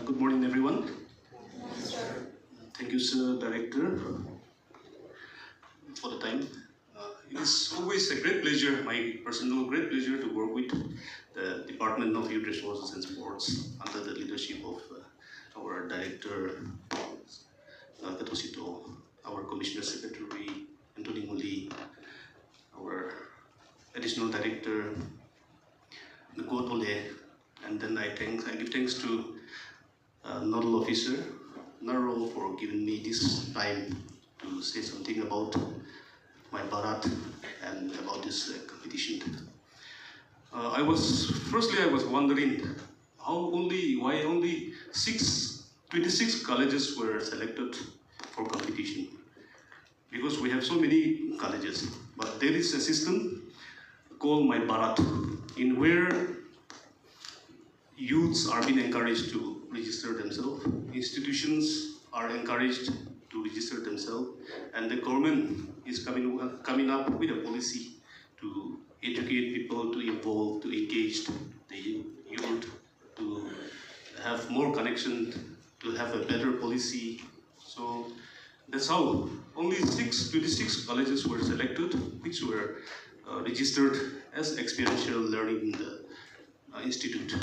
Good morning, everyone. Thank you, Sir Director, for the time. It is always a great pleasure, my personal great pleasure, to work with the Department of Youth Resources and Sports under the leadership of our Director, Katosito, our Commissioner Secretary, Anthony Muli, our Additional Director, Ngo Tole, and then I give thanks to Nodal Officer Naro for giving me this time to say something about my Bharat and about this competition. I was wondering why only 26 colleges were selected for competition, because we have so many colleges, but there is a system called My Bharat, in where youths are being encouraged to register themselves, institutions are encouraged to register themselves, and the government is coming up with a policy to educate people, to involve, to engage the youth, to have more connection, to have a better policy. So that's how only 26 colleges were selected, which were registered as experiential learning in the institute.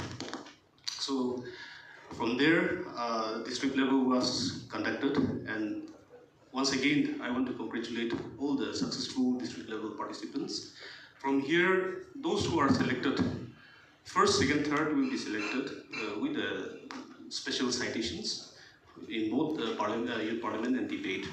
So from there, district level was conducted, and once again, I want to congratulate all the successful district level participants. From here, those who are selected, first, second, third will be selected with special citations in both youth parliament and debate.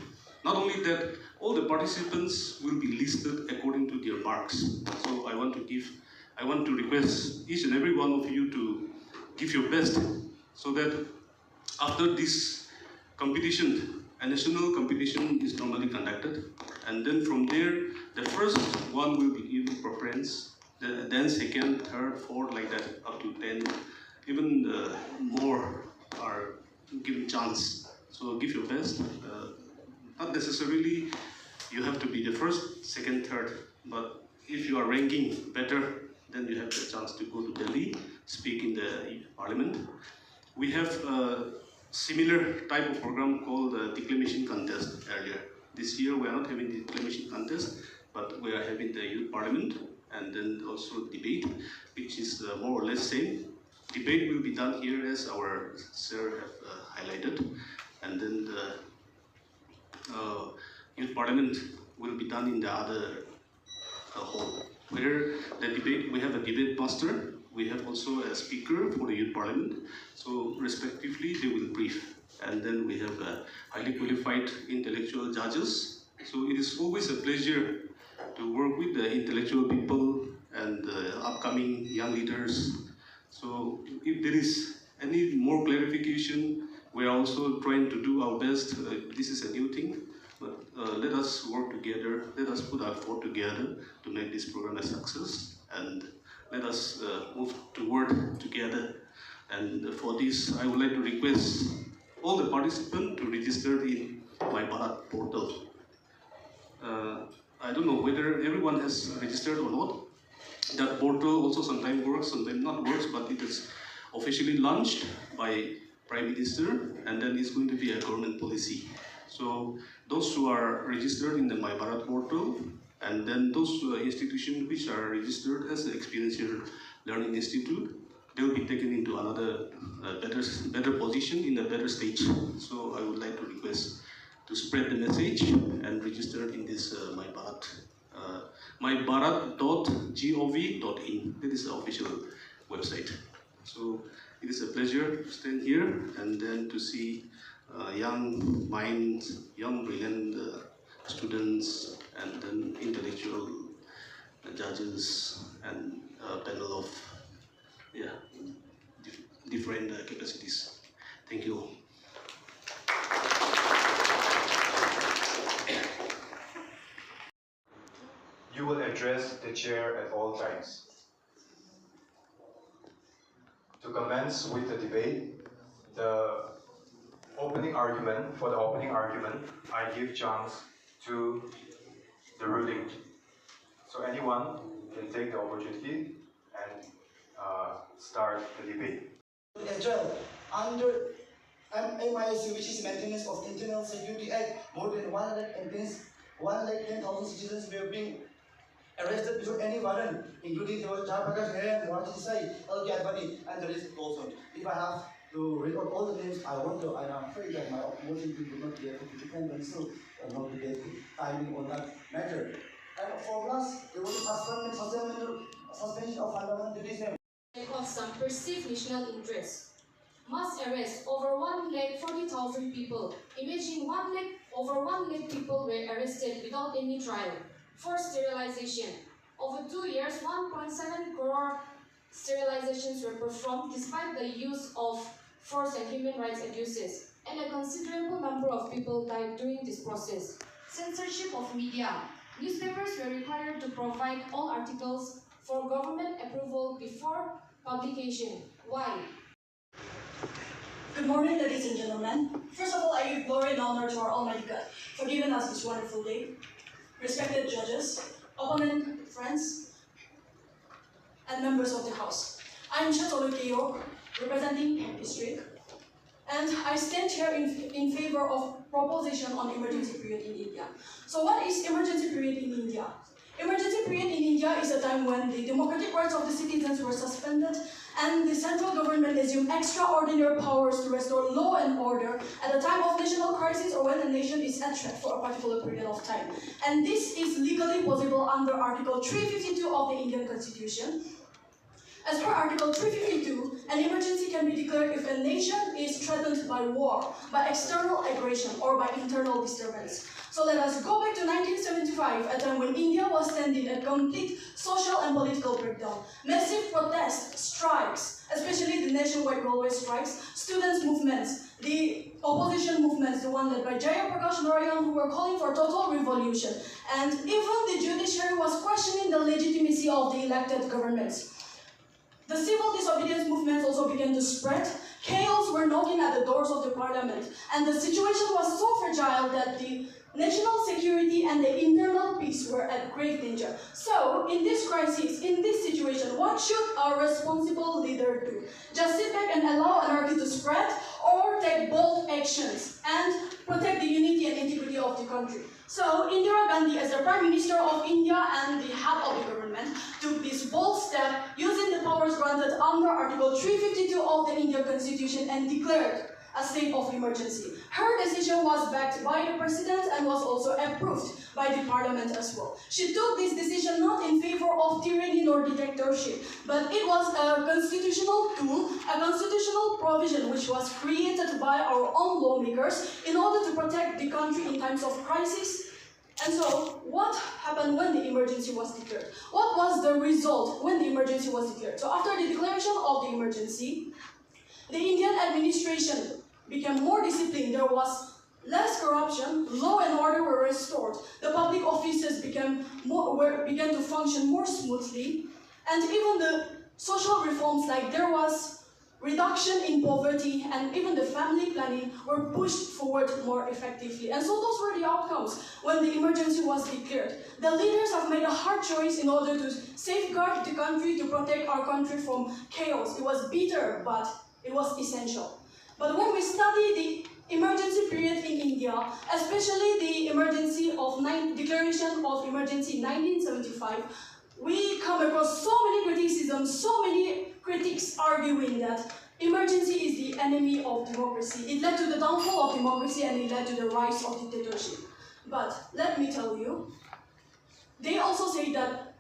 Not only that, all the participants will be listed according to their marks. So I want to request each and every one of you to give your best, so that after this competition, a national competition is normally conducted, and then from there, the first one will be given preference, then second, third, fourth, like that, up to 10, even more are given chance. So give your best. Not necessarily you have to be the first, second, third, but if you are ranking better, then you have the chance to go to Delhi, speak in the parliament. We have a similar type of program called the declamation contest earlier. This year we are not having the declamation contest, but we are having the youth parliament and then also debate, which is more or less same. Debate will be done here as our sir have highlighted, and then the youth parliament will be done in the other hall, where the debate, we have a debate master, we have also a speaker for the youth parliament, so respectively they will brief, and then we have highly qualified intellectual judges. So it is always a pleasure to work with the intellectual people and the upcoming young leaders. So if there is any more clarification, we are also trying to do our best. This is a new thing, but let us work together, let us put our effort together to make this program a success, and let us move toward together. And for this, I would like to request all the participants to register in My Bharat portal. I don't know whether everyone has registered or not. That portal also sometimes works, sometimes not works, but it is officially launched by Prime Minister, and then it's going to be a government policy. So those who are registered in the My Bharat portal, and then those institutions which are registered as an experiential learning institute, they will be taken into another better position in a better stage. So I would like to request to spread the message and register in this My Bharat. mybharat.gov.in. That is the official website. So it is a pleasure to stand here and then to see young minds, young brilliant students, and then intellectual judges and a panel of different capacities. Thank you. You will address the chair at all times. To commence with the debate, for the opening argument, I give chance to the ruling. So anyone can take the opportunity and start the debate. As well, under and MISC, which is Maintenance of Internal Security Act, more than 110,000 citizens were being arrested without any warrant, including the Jayaprakash Heran, Mohammad Desai, L.K. Advani, and the list goes on. If I have to read out all the names, I want to, and I'm afraid that my opposition will not be able to defend themselves and not to get timing on that matter. And for us, there was a suspension of fundamental duties. Of some perceived national interests. Mass arrest over 140,000 people. Imagine over 1 lakh people were arrested without any trial. Forced sterilization. Over 2 years, 1.7 crore sterilizations were performed despite the use of force and human rights abuses, and a considerable number of people died during this process. Censorship of media. Newspapers were required to provide all articles for government approval before publication. Why? Good morning, ladies and gentlemen. First of all, I give glory and honor to our Almighty God for giving us this wonderful day. Respected judges, opponent, friends, and members of the House. I am Chatolo Keo, representing district, and I stand here in favor of proposition on emergency period in India. So what is emergency period in India? Emergency period in India is a time when the democratic rights of the citizens were suspended and the central government assumed extraordinary powers to restore law and order at a time of national crisis or when a nation is at threat for a particular period of time. And this is legally possible under Article 352 of the Indian Constitution. As per Article 352, an emergency can be declared if a nation is threatened by war, by external aggression, or by internal disturbance. So let us go back to 1975, a time when India was standing at complete social and political breakdown. Massive protests, strikes, especially the nationwide railway strikes, students' movements, the opposition movements, the one led by Jayaprakash Narayan, who were calling for total revolution. And even the judiciary was questioning the legitimacy of the elected governments. The civil disobedience movements also began to spread. Chaos were knocking at the doors of the parliament, and the situation was so fragile that the national security and the internal peace were at grave danger. So, in this crisis, in this situation, what should a responsible leader do? Just sit back and allow anarchy to spread, or take bold actions and protect the unity and integrity of the country? So, Indira Gandhi, as the Prime Minister of India and the head of the government, took this bold step using the powers granted under Article 352 of the Indian Constitution and declared a state of emergency. Her decision was backed by the President and was also approved by the Parliament as well. She took this decision not in favor of tyranny nor dictatorship, but it was a constitutional tool, a constitutional provision which was created by our own lawmakers in order to protect the country in times of crisis. And so, what happened when the emergency was declared? What was the result when the emergency was declared? So after the declaration of the emergency, the Indian administration became more disciplined. There was less corruption, law and order were restored, the public offices began to function more smoothly, and even the social reforms, like there was reduction in poverty and even the family planning, were pushed forward more effectively. And so those were the outcomes when the emergency was declared. The leaders have made a hard choice in order to safeguard the country, to protect our country from chaos. It was bitter, but it was essential. But when we study the emergency period in India, especially the declaration of emergency in 1975, we come across so many criticisms, so many critics arguing that emergency is the enemy of democracy. It led to the downfall of democracy and it led to the rise of dictatorship. But let me tell you, they also say that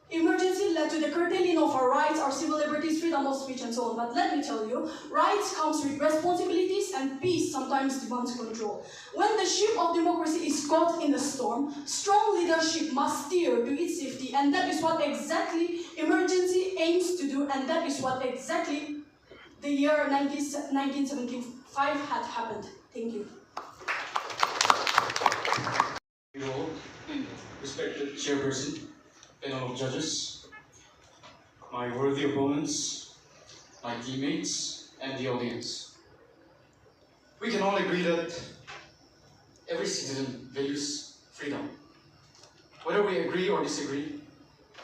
emergency led to the curtailing of our rights, our civil liberties, freedom of speech, and so on. But let me tell you, rights comes with responsibilities, and peace sometimes demands control. When the ship of democracy is caught in a storm, strong leadership must steer to its safety, and that is what exactly emergency aims to do, and that is what exactly the year 1975 had happened. Thank you. Respected Chairperson, panel of judges, my worthy opponents, my teammates, and the audience. We can all agree that every citizen values freedom. Whether we agree or disagree,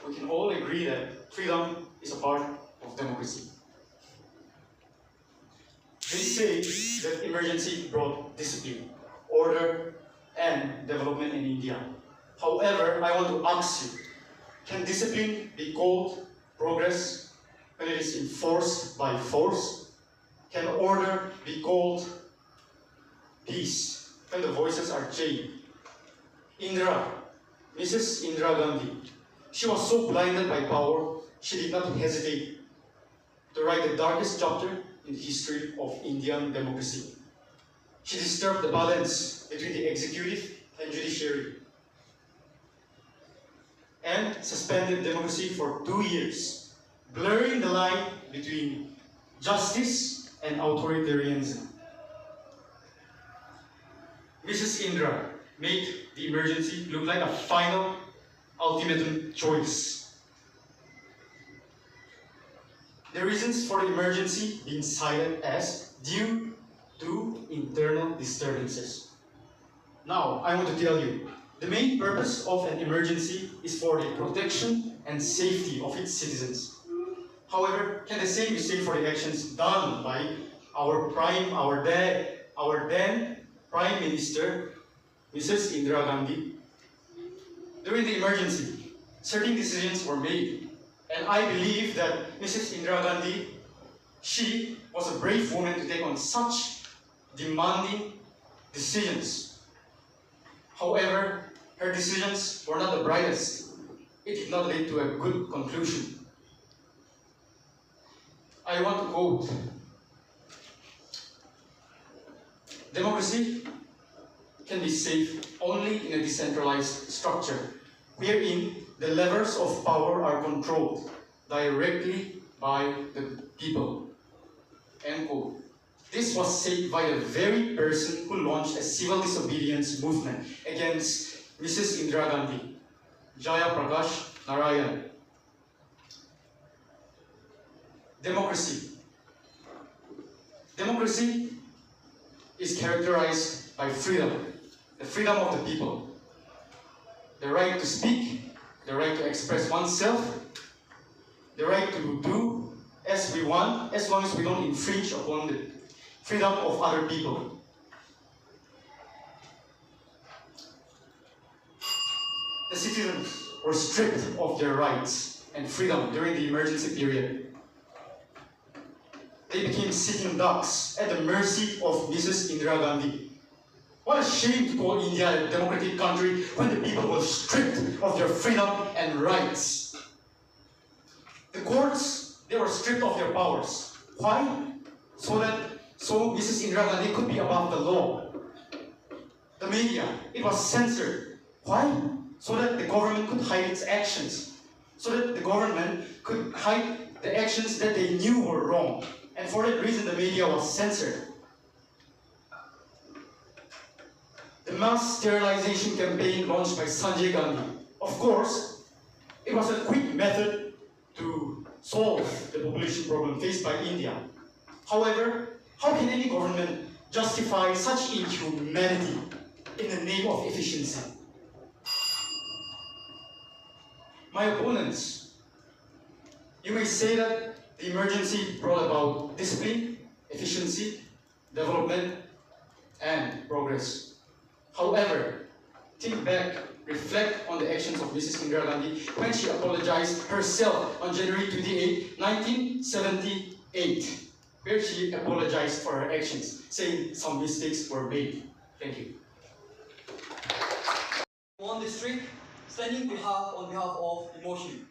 we can all agree that freedom is a part of democracy. They say that emergency brought discipline, order, and development in India. However, I want to ask you, can discipline be called progress when it is enforced by force? Can order be called peace when the voices are chained? Mrs. Indira Gandhi, she was so blinded by power, she did not hesitate to write the darkest chapter in the history of Indian democracy. She disturbed the balance between the executive and judiciary and suspended democracy for 2 years, blurring the line between justice and authoritarianism. Mrs. Indira made the emergency look like a final, ultimatum choice. The reasons for the emergency being cited as due to internal disturbances. Now, I want to tell you, the main purpose of an emergency is for the protection and safety of its citizens. However, can the same be said for the actions done by our then Prime Minister, Mrs. Indira Gandhi? During the emergency, certain decisions were made, and I believe that Mrs. Indira Gandhi, she was a brave woman to take on such demanding decisions. However, her decisions were not the brightest. It did not lead to a good conclusion. I want to quote, "Democracy can be safe only in a decentralized structure, wherein the levers of power are controlled directly by the people." End quote. This was said by the very person who launched a civil disobedience movement against Mrs. Indira Gandhi, Jaya Prakash Narayan. Democracy. Democracy is characterized by freedom, the freedom of the people, the right to speak, the right to express oneself, the right to do as we want, as long as we don't infringe upon the freedom of other people. The citizens were stripped of their rights and freedom during the emergency period. They became sitting ducks at the mercy of Mrs. Indira Gandhi. What a shame to call India a democratic country when the people were stripped of their freedom and rights. The courts, they were stripped of their powers. Why? So Mrs. Indira Gandhi could be above the law. The media, it was censored. Why? So that the government could hide its actions. So that the government could hide the actions that they knew were wrong. And for that reason, the media was censored. The mass sterilization campaign launched by Sanjay Gandhi. Of course, it was a quick method to solve the population problem faced by India. However, how can any government justify such inhumanity in the name of efficiency? My opponents, you may say that the emergency brought about discipline, efficiency, development, and progress. However, think back, reflect on the actions of Mrs. Indira Gandhi when she apologized herself on January 28, 1978, where she apologized for her actions, saying some mistakes were made. Thank you. One district, standing on behalf of emotion.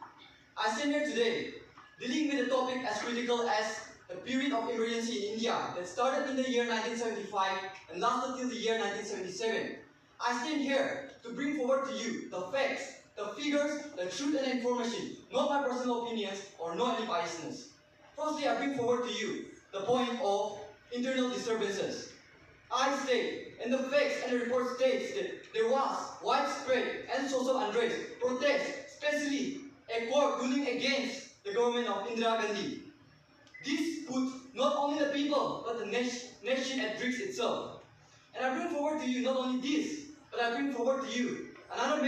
I stand here today dealing with a topic as critical as the period of emergency in India that started in the year 1975 and lasted till the year 1977. I stand here to bring forward to you the facts, the figures, the truth and information, not my personal opinions or not any biasness. Firstly, I bring forward to you the point of internal disturbances. I state, and the facts and the report states that there was widespread and social unrest, protests, especially a court ruling against the government of Indira Gandhi. This put not only the people, but the nation at risk itself. And I bring forward to you not only this, but I bring forward to you another